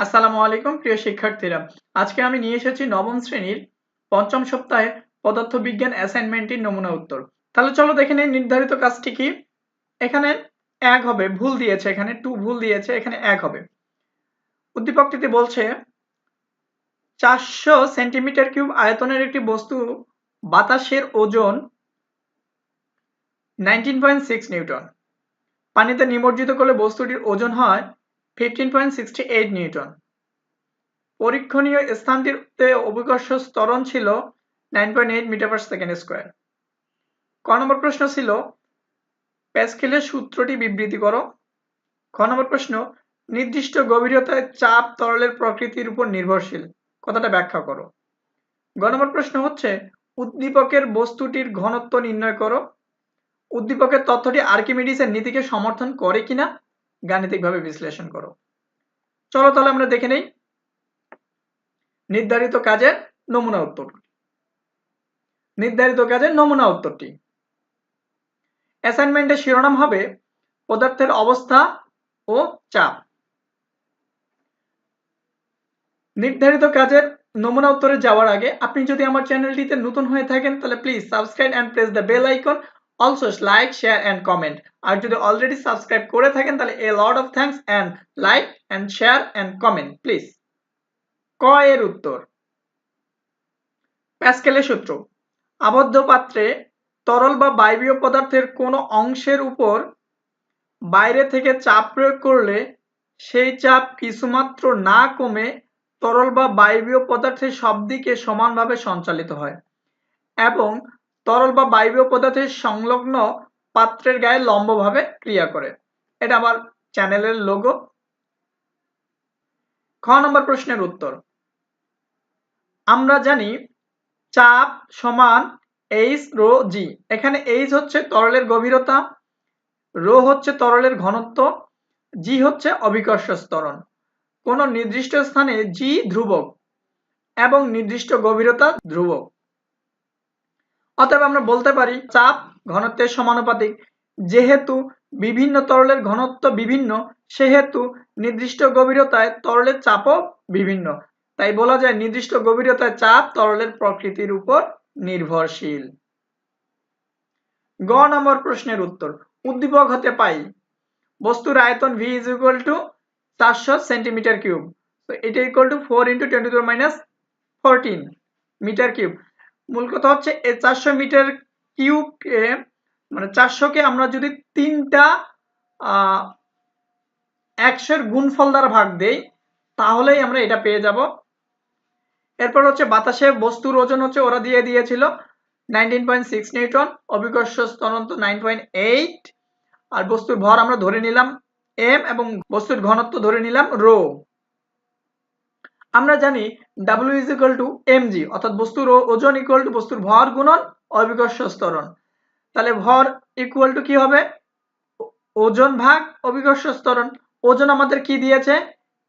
আসসালামু আলাইকুম প্রিয় শিক্ষার্থীরা, আজকে আমি নিয়ে এসেছি নবম শ্রেণীর পঞ্চম সপ্তাহে পদার্থবিজ্ঞান অ্যাসাইনমেন্টের নমুনা উত্তর। তাহলে চলো দেখে নিই নির্ধারিত কাজটি কি। এখানে 1 হবে, ভুল দিয়েছে, এখানে 2 ভুল দিয়েছে, এখানে 1 হবে। উদ্দীপকটিতে বলছে 400 সেন্টিমিটার কিউব আয়তনের একটি বস্তু বাতাসের ওজন 19.6 নিউটন, পানিতে নিমজ্জিত করলে বস্তুটির ওজন হয় 15.68 নিউটন। পরীক্ষণীয় স্থানটিতে অভিকর্ষ ত্বরণ ছিল 9.8 মিটার পার সেকেন্ড স্কয়ার। ক নম্বর প্রশ্ন ছিল প্যাসকেলের সূত্রটি বিবৃতি করো। খ নম্বর প্রশ্ন নির্দিষ্ট গভীরতায় চাপ তরলের প্রকৃতির উপর নির্ভরশীল, কথাটা ব্যাখ্যা করো। গ নম্বর প্রশ্ন হচ্ছে উদ্দীপকের বস্তুটির ঘনত্ব নির্ণয় করো। উদ্দীপকের তথ্যটি আর্কিমিডিসের নীতিকে সমর্থন করে কিনা গাণিতিকভাবে বিশ্লেষণ করো। চলো তাহলে আমরা দেখে নেই নির্ধারিত কাজের নমুনা উত্তর। উত্তরটি অ্যাসাইনমেন্টের শিরোনাম হবে পদার্থের অবস্থা ও চাপ। নির্ধারিত কাজের নমুনা উত্তরে যাওয়ার আগে আপনি যদি আমার চ্যানেলটিতে নতুন হয়ে থাকেন তাহলে please subscribe and press the bell icon, also like, share and comment. আর যদি অলরেডি সাবস্ক্রাইব করে থাকেন তাহলে a lot of thanks and like and share and comment please. ক এর উত্তর প্যাসকেলের সূত্র। আবদ্ধ পাত্রে তরল বা বায়বীয় পদার্থের কোনো অংশের উপর বাইরে থেকে চাপ প্রয়োগ করলে সেই চাপ কিছুমাত্র না কমে তরল বা বায়বীয় পদার্থের সব দিকে সমানভাবে সঞ্চালিত হয় এবং তরল বা বায়বীয় পদার্থের সংলগ্ন পাত্রের গায়ে লম্বভাবে ক্রিয়া করে। এটা আমার চ্যানেলের লোগো। খ নম্বর প্রশ্নের উত্তর আমরা জানি চাপ সমান এইচ রো জি। এখানে এইচ হচ্ছে তরলের গভীরতা, রো হচ্ছে তরলের ঘনত্ব, জি হচ্ছে অভিকর্ষ ত্বরণ। কোন নির্দিষ্ট স্থানে জি ধ্রুবক এবং নির্দিষ্ট গভীরতা ধ্রুবক। অতএব আমরা বলতে পারি চাপ ঘনত্বের সমানুপাতিক। যেহেতু বিভিন্ন তরলের ঘনত্ব বিভিন্ন, সেহেতু নির্দিষ্ট গভীরতায় তরলের চাপও বিভিন্ন। তাই বলা যায় নির্দিষ্ট গভীরতায় চাপ তরলের প্রকৃতির উপর নির্ভরশীল। গ নম্বর প্রশ্নের উত্তর উদ্দীপক হতে পাই বস্তুর আয়তন V is equal to 400 centimetre cube. তো এটা ইকুয়াল টু 4 × 10⁻14 মিটার কিউব। মূল কথা হচ্ছে এই 400 মিটার কিউবকে মানে 400কে আমরা যদি তিনটা 100 এর গুণফল দ্বারা ভাগ দেই তাহলেই আমরা এটা পেয়ে যাব। এরপর হচ্ছে বাতাসে বস্তুর ওজন হচ্ছে ওরা দিয়ে দিয়েছিল 19.6 নিউটন, অভিকর্ষ ত্বরণ 9.8, আর বস্তুর ভর আমরা ধরে নিলাম m এবং বস্তুর ঘনত্ব ধরে নিলাম রো। আমরা জানি W is equal to mg, অর্থাৎ বস্তুর ওজন ইকুয়াল টু বস্তুর ভর গুণন অভিকর্ষ ত্বরণ। তাহলে ভর ইকুয়াল টু কি হবে ওজন ভাগ অভিকর্ষ ত্বরণ। ওজন আমাদের কি দিয়েছে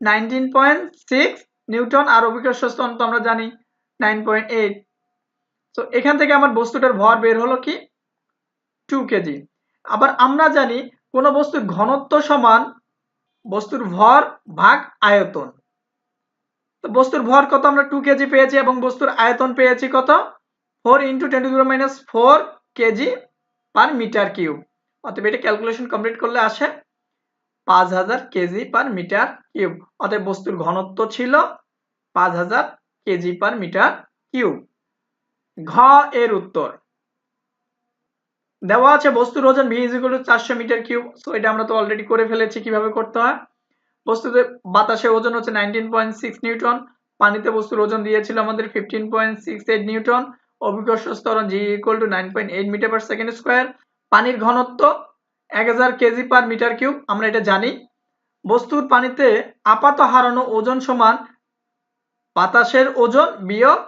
19.6 নিউটন আর অভিকর্ষ ত্বরণ তো আমরা জানি 9.8। তো এখান থেকে আমার বস্তুটার ভর বের হলো কি 2 কেজি। আবার আমরা জানি কোন বস্তুর ঘনত্ব সমান বস্তুর ভর ভাগ আয়তন। তো বস্তুর ভর কত আমরা 2 কেজি পেয়েছি এবং বস্তুর আয়তন পেয়েছি কত 4 × 10⁻⁴ কেজি পার মিটার কিউব। অতএব এটা ক্যালকুলেশন কমপ্লিট করলে আসে 5000 কেজি পার মিটার কিউব। অতএব বস্তুর ঘনত্ব ছিল 5000 কেজি পার মিটার কিউব। ঘ এর উত্তর দেওয়া আছে বস্তুর ওজন V is equal to 400 metre cube. So এটা আমরা তো অলরেডি করে ফেলেছি কিভাবে করতে হয়। বস্তুতে বাতাসে ওজন হচ্ছে 19.6 নিউটন, পানিতে বস্তুর ওজন দিয়েছিল আমাদের 15.68 নিউটন, অভিকর্ষ ত্বরণ G equal to 9.8 metre per second square, পানির ঘনত্ব 1000 কেজি পার মিটার কিউব আমরা এটা জানি। বস্তুর পানিতে আপাত হারানো ওজন সমান বাতাসের ওজন বিয়োগ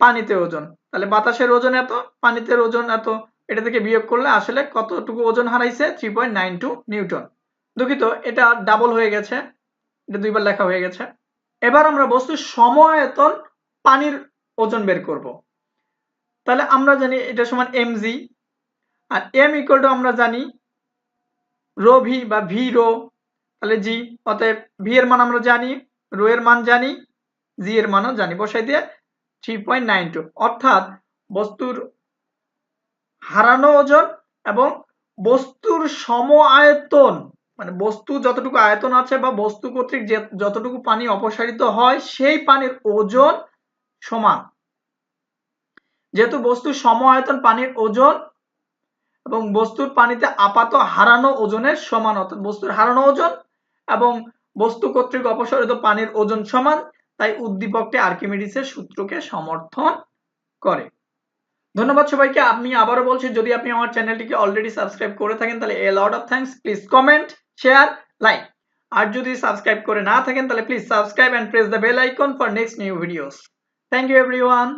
পানিতে ওজন। তাহলে বাতাসের ওজন এত, পানিতে ওজন এত, এটা থেকে বিয়োগ করলে আসলে কতটুকু ওজন হারাইছে 3.92 নিউটন। দুঃখিত, এটা ডাবল হয়ে গেছে, এটা দুইবার লেখা হয়ে গেছে। এবার আমরা বস্তুর সমায়তন পানির ওজন বের করব। তাহলে আমরা জানি এটা সমান mg, আর m ইকুয়াল টু আমরা জানি রো ভি বা ভি রো, তাহলে জি। অতএব ভি এর মান আমরা জানি রো এর মান জানি, জি এর মানও জানি, বসাই দিয়ে 3.92, অর্থাৎ বস্তুর হারানো ওজন এবং বস্তুর সম আয়তন, মানে বস্তু যতটুকু আয়তন আছে বা বস্তু কর্তৃক যতটুকু পানি অপসারিত হয় সেই পানির ওজন সমান। যেহেতু বস্তুর সম আয়তন পানির ওজন এবং বস্তুর পানিতে আপাত হারানো ওজনের সমান, অর্থাৎ বস্তুর হারানো ওজন এবং বস্তু কর্তৃক অপসারিত পানির ওজন সমান, তাই উদ্দীপকটি আর্কিমিডিসের সূত্রকে সমর্থন করে। ধন্যবাদ সবাইকে। আমি আবারও বলছি, যদি আপনি আমার চ্যানেলটিকে অলরেডি সাবস্ক্রাইব করে থাকেন তাহলে a lot of thanks, please comment, share, like. আর যদি সাবস্ক্রাইব করে না থাকেন তাহলে please subscribe and press the bell icon for next new videos. Thank you everyone.